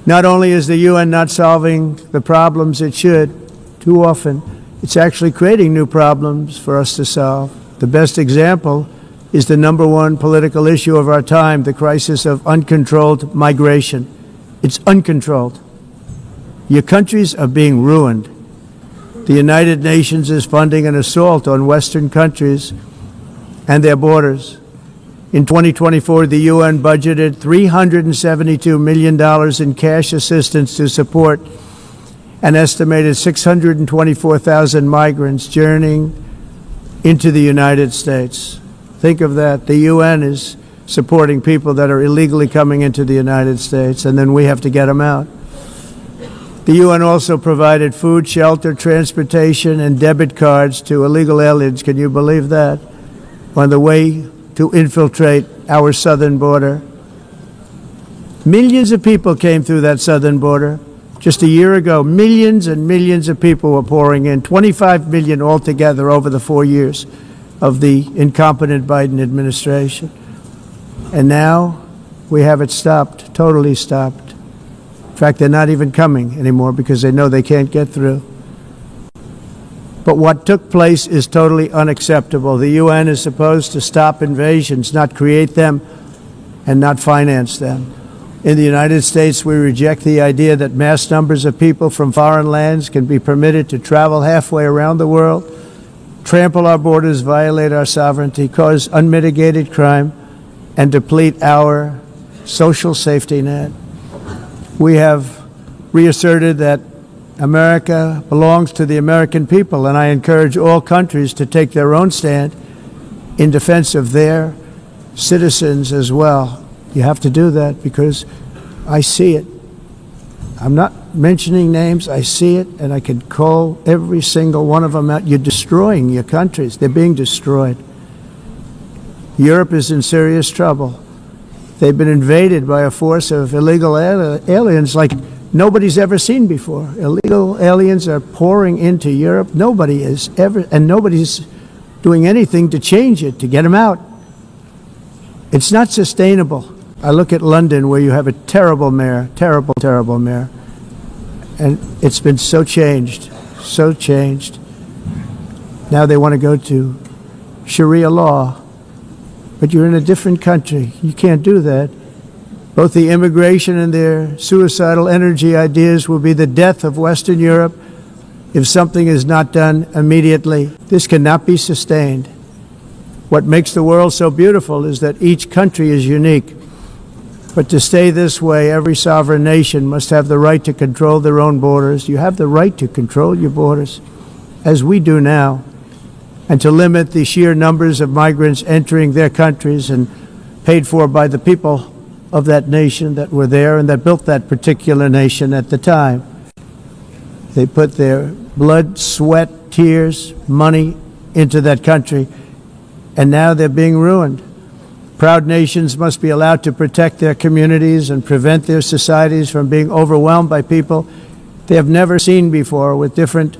Not only is the UN not solving the problems it should, too often, it's actually creating new problems for us to solve. The best example is the #1 political issue of our time, the crisis of uncontrolled migration. It's uncontrolled. Your countries are being ruined. The United Nations is funding an assault on Western countries and their borders. In 2024, the UN budgeted $372 million in cash assistance to support an estimated 624,000 migrants journeying into the United States. Think of that. The UN is supporting people that are illegally coming into the United States, and then we have to get them out. The UN also provided food, shelter, transportation, and debit cards to illegal aliens. Can you believe that? On the way to infiltrate our southern border. Millions of people came through that southern border. Just a year ago, millions and millions of people were pouring in, 25 million altogether over the 4 years of the incompetent Biden administration. And now we have it stopped, totally stopped. In fact, they're not even coming anymore because they know they can't get through. But what took place is totally unacceptable. The UN is supposed to stop invasions, not create them and not finance them. In the United States, we reject the idea that mass numbers of people from foreign lands can be permitted to travel halfway around the world, trample our borders, violate our sovereignty, cause unmitigated crime, and deplete our social safety net. We have reasserted that America belongs to the American people, and I encourage all countries to take their own stand in defense of their citizens as well. You have to do that because I see it. I'm not mentioning names. I see it, and I can call every single one of them out. You're destroying your countries. They're being destroyed. Europe is in serious trouble. They've been invaded by a force of illegal aliens like nobody's ever seen before. Illegal aliens are pouring into Europe. Nobody is ever, and nobody's doing anything to change it, to get them out. It's not sustainable. I look at London, where you have a terrible mayor, terrible mayor, and it's been so changed, so changed. Now they want to go to Sharia law, but you're in a different country. You can't do that. Both the immigration and their suicidal energy ideas will be the death of Western Europe if something is not done immediately. This cannot be sustained. What makes the world so beautiful is that each country is unique. But to stay this way, every sovereign nation must have the right to control their own borders. You have the right to control your borders, as we do now, and to limit the sheer numbers of migrants entering their countries and paid for by the people of that nation that were there and that built that particular nation at the time. They put their blood, sweat, tears, money into that country, and now they're being ruined. Proud nations must be allowed to protect their communities and prevent their societies from being overwhelmed by people they have never seen before, with different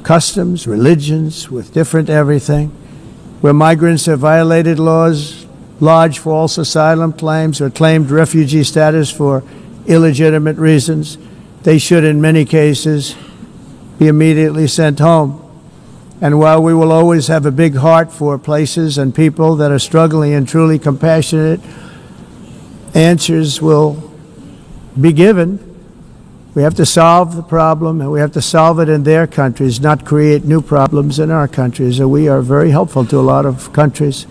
customs, religions, with different everything. Where migrants have violated laws, lodged false asylum claims, or claimed refugee status for illegitimate reasons, they should, in many cases, be immediately sent home. And while we will always have a big heart for places and people that are struggling and truly compassionate, answers will be given. We have to solve the problem, and we have to solve it in their countries, not create new problems in our countries. And we are very helpful to a lot of countries.